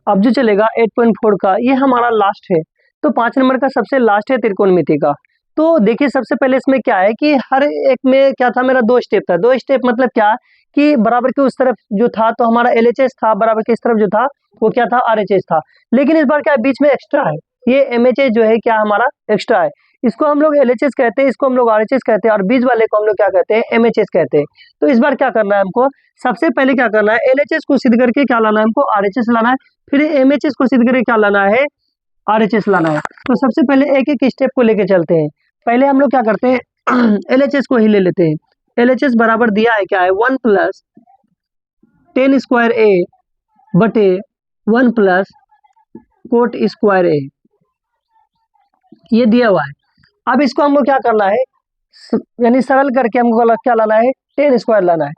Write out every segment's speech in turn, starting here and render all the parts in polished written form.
अब जो चलेगा 8.4 का, ये हमारा लास्ट है। तो 5 नंबर का सबसे लास्ट है त्रिकोणमिति का। तो देखिए सबसे पहले इसमें क्या है कि हर एक में क्या था, मेरा 2 स्टेप था। 2 स्टेप मतलब क्या कि बराबर के उस तरफ जो था तो हमारा LHS था, बराबर के इस तरफ जो था वो क्या था, RHS था। लेकिन इस बार क्या है, बीच में एक्स्ट्रा है, ये MHS जो है क्या हमारा एक्स्ट्रा है। इसको हम लोग LHS कहते हैं, इसको हम लोग RHS कहते हैं, और बीच वाले को हम लोग क्या कहते हैं, MHS कहते हैं। तो इस बार क्या करना है हमको, सबसे पहले क्या करना है, LHS को सिद्ध करके क्या लाना है हमको, RHS लाना है। फिर MHS को सिद्ध करके क्या लाना है, RHS लाना है। तो सबसे पहले एक एक स्टेप को लेके चलते हैं। पहले हम लोग क्या करते हैं, LHS को ही ले लेते हैं। LHS बराबर दिया है क्या है, 1 प्लस 10 स्क्वायर A बटे 1 प्लस कोट स्क्वायर A, ये दिया हुआ है। अब इसको हमको क्या करना है, यानी सरल करके हमको क्या लाना है, 10 स्क्वायर लाना है।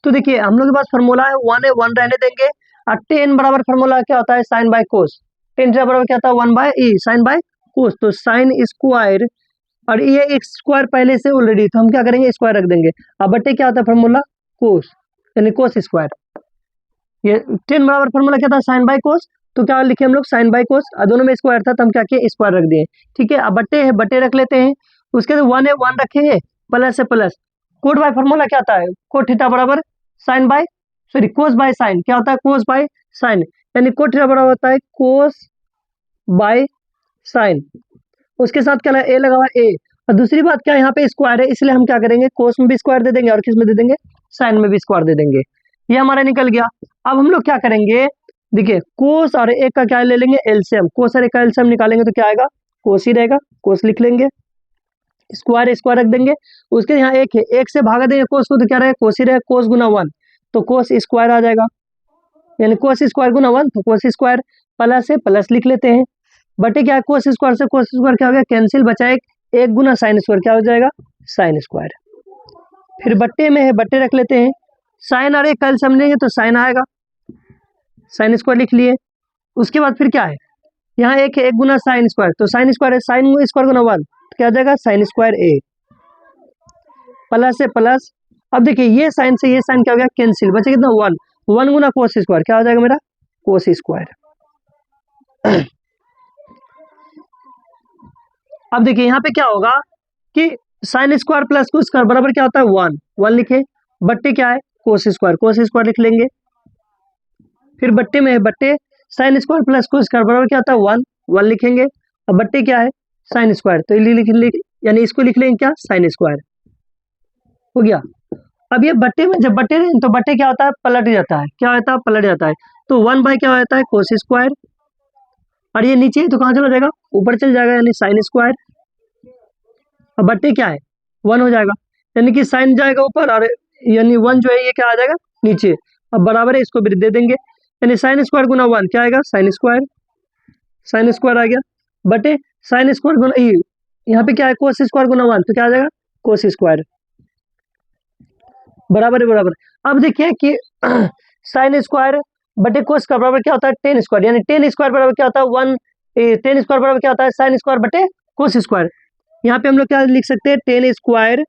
तो देखिए हम लोग के पास फॉर्मूला है 1 है, 1 रहने देंगे, और 10 बराबर फॉर्मूला क्या होता है, साइन बाय कोस। 10 बराबर क्या होता है, 1 by e, sine by cos. तो साइन स्क्वायर, और ये एक स्क्वायर पहले से ऑलरेडी, तो हम क्या करेंगे, स्क्वायर रख देंगे। अब बटे क्या होता है फॉर्मूला, कोस, यानी कोस स्क्वायर। ये 10 बराबर फॉर्मूला क्या था, साइन बाय कोस। तो क्या लिखे हम लोग, साइन बाय कोस, और दोनों में स्क्वायर था तो हम क्या किए, स्क्वायर रख दिए। ठीक है, अब बट्टे है, बट्टे रख लेते हैं। उसके बाद 1 है, 1 रखेंगे, प्लस है प्लस। कोट बाय फॉर्मूला क्या आता है, कोट थीटा बराबर sine by, sorry cos by sine, क्या होता है, कोस बाय साइन, यानी कोट थीटा बराबर होता है कोस बाय साइन। उसके साथ क्या लगा, ए लगा हुआ ए। और दूसरी बात क्या है, यहाँ पे स्क्वायर है, इसलिए हम क्या करेंगे, कोस में भी स्क्वायर दे देंगे और किस में दे देंगे, साइन में भी स्क्वायर दे देंगे। ये हमारा निकल गया। अब हम लोग क्या करेंगे, देखिए कोस और एक का क्या ले लेंगे, एलसीएम। कोस और एक का एलसीएम निकालेंगे तो क्या आएगा, कोस ही रहेगा, कोस लिख लेंगे, स्क्वायर स्क्वायर रख देंगे। उसके यहाँ एक है, एक से भागा देंगे कोस को तो क्या रहेगा, कोस ही रहेगा, कोस गुना 1 तो कोस स्क्वायर आ जाएगा, यानी कोस स्क्वायर गुना 1 तो कोस स्क्वायर। प्लस है, प्लस लिख लेते हैं। बटे क्या है, कोस स्क्वायर से कोस स्क्वायर क्या हो गया, कैंसिल, बचा एक गुना साइन स्क्वायर, क्या हो जाएगा, साइन स्क्वायर। फिर बट्टे में है, बट्टे रख लेते हैं। साइन और एक कल समझेंगे तो साइन आएगा, साइन स्क्वायर लिख लिए। उसके बाद फिर क्या है, यहाँ एक है, एक गुना साइन स्क्वायर, तो साइन स्क्वायर है, साइन स्क्वायर गुना 1 तो क्या हो जाएगा, साइन स्क्वायर ए। प्लस है प्लस। अब देखिए ये साइन से ये साइन क्या हो गया, कैंसिल, बचे कितना 1, 1 गुना कोस स्क्वायर, क्या हो जाएगा मेरा, कोस स्क्वायर। अब देखिए यहाँ पे क्या होगा कि sine square plus cos square बराबर क्या होता है, 1, 1 लिखे। बट्टे क्या है, कोस स्क्वायर, कोस स्क्वायर लिख लेंगे। फिर बट्टे में है, बट्टे sine square plus cos square बराबर क्या होता है, 1, 1 लिखेंगे। अब बट्टे क्या है, साइन स्क्वायर, तो लिख यानी इसको लिख लेंगे क्या, साइन स्क्वायर हो गया। अब ये बट्टे में जब बट्टे रहे तो बट्टे क्या होता है, पलट जाता है, क्या होता है, पलट जाता है। तो 1 बाय क्या होता है, कोस स्क्वायर, और ये नीचे तो कहाँ चला जाएगा, ऊपर चल जाएगा, यानी साइन स्क्वायर। अब बट्टे क्या है, 1 हो जाएगा, यानी कि साइन जाएगा ऊपर और यानी 1 जो है ये क्या आ जाएगा नीचे। अब बराबर है, इसको भी दे देंगे, यानी साइन स्क्वायर गुना 1 क्या आएगा, साइन स्क्वायर, साइन स्क्वायर आ गया। बटे साइन स्क्वायर गुना यहाँ पे क्या है, कोस स्क्वायर गुना 1 तो क्या आ जाएगा, कोस स्क्वायर, बराबर है बराबर। अब देखिए कि साइन स्क्वायर बटे कोस का बराबर क्या होता है, 10 स्क्वायर, यानी 10 स्क्वायर बराबर क्या होता है, 10 स्क्वायर बराबर क्या होता है, साइन स्क्वायर बटे कोस स्क्वायर। यहाँ पे हम लोग क्या लिख सकते हैं, 10 स्क्वायर,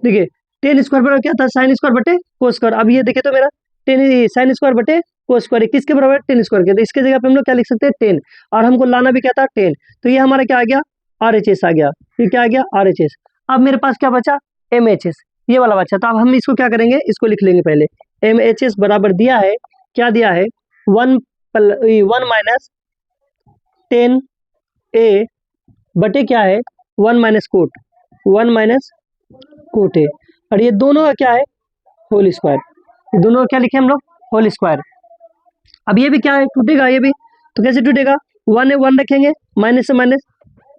देखिए 10 स्क्वायर बराबर क्या था, साइन स्क्वायर बटे कोस स्क्वायर। अब ये देखिए तो मेरा 10 साइन स्क्वायर बटे कोस स्क्वायर किसके बराबर, 10 स्क्वायर के, तो इसके जगह पे हम लोग क्या लिख सकते हैं, 10, और हमको लाना भी क्या था, 10। तो ये हमारा क्या आ गया, RHS आ गया, ये क्या आ गया, RHS। अब मेरे पास क्या बचा, MHS, ये वाला बचा। तो अब हम इसको क्या करेंगे, इसको लिख लेंगे पहले। MHS बराबर दिया है, क्या दिया है, 1 माइनस 10A बटे क्या है, 1 माइनस कोट, 1 माइनस कोट है, और ये दोनों का क्या है, होल स्क्वायर, ये दोनों का क्या लिखे हम लोग, होल स्क्वायर। अब ये भी क्या है, टूटेगा ये भी, तो कैसे टूटेगा, 1 है, 1 रखेंगे, माइनस से माइनस,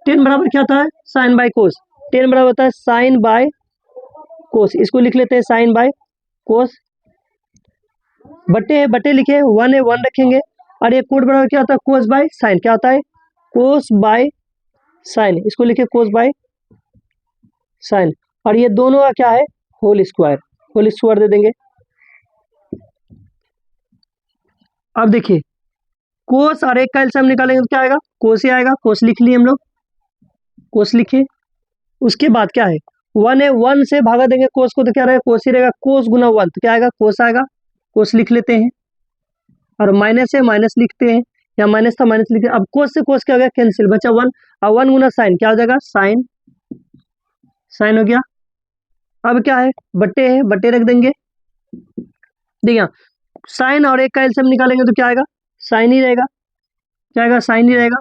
10 बराबर क्या होता है, साइन बाय कोस, 10 बराबर होता है साइन बाय कोस, इसको लिख लेते हैं साइन बाय कोस। बटे है, बटे लिखे, 1 है, 1 रखेंगे, और ये कोट बराबर क्या होता है, कोस बाय साइन, क्या होता है, कोस बाय साइन, इसको लिखे कोस बाय साइन, और ये दोनों का क्या है, होल स्क्वायर, होल स्क्वायर दे देंगे। अब देखिए कोस और एक का एलसीएम निकालेंगे तो क्या आएगा, कोस ही आएगा, कोस लिख लिए हम लोग, कोस लिखे। उसके बाद क्या है, 1 है, 1 से भागा देंगे कोस को तो क्या रहेगा, कोस ही रहेगा, कोस गुना 1 तो क्या आएगा, कोस आएगा, कोस लिख लेते हैं। और माइनस है माइनस लिखते हैं, या माइनस था माइनस लिखते हैं। अब कोस से कोस क्या हो गया, कैंसिल, बचा 1, और 1 गुना साइन क्या हो जाएगा, साइन, साइन हो गया। अब क्या है, बट्टे है, बट्टे रख देंगे। देखिए साइन और एक का एलसीएम निकालेंगे तो क्या आएगा, साइन ही रहेगा, क्या आएगा, साइन ही रहेगा,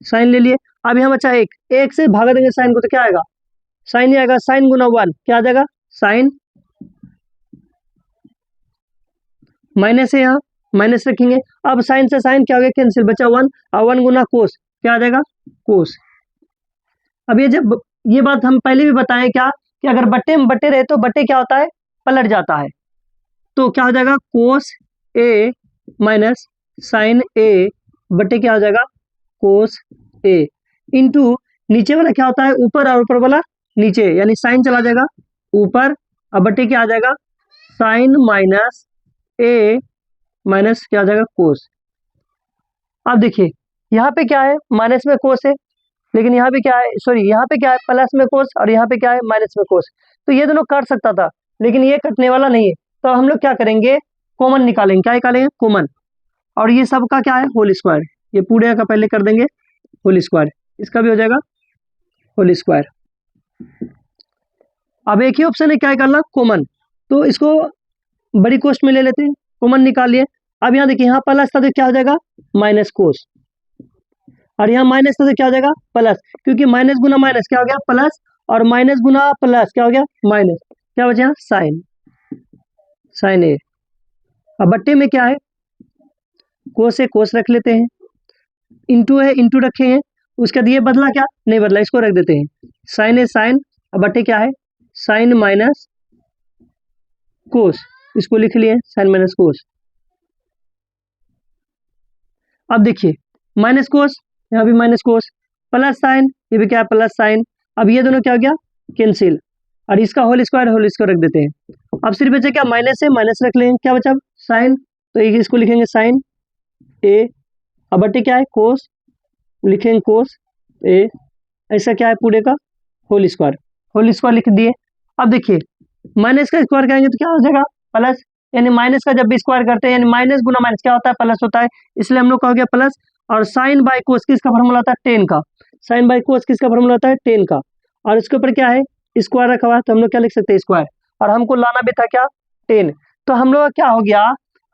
साइन ले लिए। अब यहाँ बचा एक से भागा देंगे साइन को तो क्या आएगा, साइन ही आएगा, साइन गुना 1 क्या आ जाएगा, साइन, माइनस है यहाँ माइनस रखेंगे। अब साइन से साइन क्या हो गया, कैंसिल, बचा 1, और 1 गुना कोस क्या आ जाएगा, कोस। अब ये जब ये बात हम पहले भी बताएं क्या, कि अगर बट्टे में बट्टे रहे तो बट्टे क्या होता है, पलट जाता है। तो क्या हो जाएगा, कोस ए माइनस साइन ए बट्टे क्या हो जाएगा, कोस ए, इंटू नीचे वाला क्या होता है, ऊपर, और ऊपर वाला नीचे, यानी साइन चला जाएगा ऊपर, अब बट्टे क्या आ जाएगा, साइन माइनस ए माइनस क्या आ जाएगा, कोस। अब देखिए यहाँ पे क्या है, माइनस में कोस है, लेकिन यहाँ पे क्या है, सॉरी यहाँ पे क्या है, प्लस में कोस, और यहाँ पे क्या है, माइनस में कोस। तो ये दोनों कट सकता था, लेकिन ये कटने वाला नहीं है। तो हम लोग क्या करेंगे, कॉमन निकालेंगे, क्या निकालेंगे, कॉमन। और ये सब का क्या है, होल स्क्वायर, ये पूरे का पहले कर देंगे होल स्क्वायर, इसका भी हो जाएगा होल स्क्वायर। अब एक ही ऑप्शन है, क्या निकालना, कॉमन, तो इसको बड़ी कोष्ट में ले लेते हैं, कॉमन निकाल लिए। अब यहाँ देखिए, यहाँ प्लस था तो क्या हो जाएगा, माइनस कोस, और यहाँ माइनस था तो क्या हो जाएगा, प्लस, क्योंकि माइनस गुना माइनस क्या हो गया, प्लस, और माइनस गुना प्लस क्या हो गया, माइनस, क्या बचा, साइन, साइन ए। अब बट्टे में क्या है, कोस है, कोस रख लेते हैं, इंटू है, इंटू रखेंगे, उसके बाद ये बदला क्या, नहीं बदला, इसको रख देते हैं, साइन है साइन, अब बट्टे क्या है, साइन माइनस कोस, इसको लिख लिए साइन माइनस कोस। अब देखिए माइनस कोस, यहाँ भी माइनस कोस, प्लस साइन, ये भी क्या है, प्लस साइन। अब ये दोनों क्या हो गया, कैंसिल, और इसका होल स्क्वायर रख देते हैं। अब सिर्फ बचा क्या, माइनस है माइनस रख लेंगे, क्या बचा, साइन, तो इसको लिखेंगे साइन ए, अब बट्टे क्या है, कोस, लिखेंगे कोस ए, ऐसा क्या है, पूरे का होल स्क्वायर लिख दिए। अब देखिए माइनस का स्क्वायर करेंगे तो क्या हो जाएगा, प्लस, यानी माइनस का जब भी स्क्वायर करते हैं, यानी माइनस गुना माइनस क्या होता है, प्लस होता है, इसलिए हम लोग का हो गया प्लस। और साइन बाई कोस किसका फॉर्मूला होता है, टेन का, साइन बाई कोस किसका फॉर्मूला होता है, टेन का, और इसके ऊपर क्या है, स्क्वायर रखा हुआ है, तो हम लोग क्या लिख सकते हैं, स्क्वायर, और हमको लाना भी था क्या, 10। तो हम लोग क्या हो गया,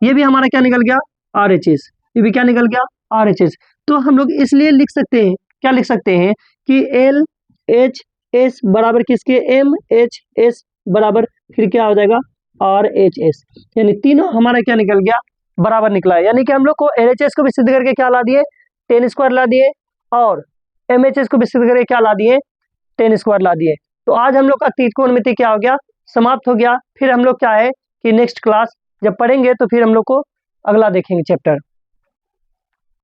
ये भी हमारा क्या निकल गया, RHS, ये भी क्या निकल गया, RHS। तो हम लोग इसलिए लिख सकते हैं, क्या लिख सकते हैं, कि LHS बराबर किसके, MHS बराबर फिर क्या हो जाएगा, RHS, यानी तीनों हमारा क्या निकल गया, बराबर निकला है। यानी कि हम लोग को LHS को भी सिद्ध करके क्या ला दिए, 10 स्क्वायर ला दिए, और MHS को भी सिद्ध करके क्या ला दिए, 10 स्क्वायर ला दिए। तो आज हम लोग का त्रिकोणमिति क्या हो गया, समाप्त हो गया। फिर हम लोग क्या है कि नेक्स्ट क्लास जब पढ़ेंगे तो फिर हम लोग को अगला देखेंगे चैप्टर।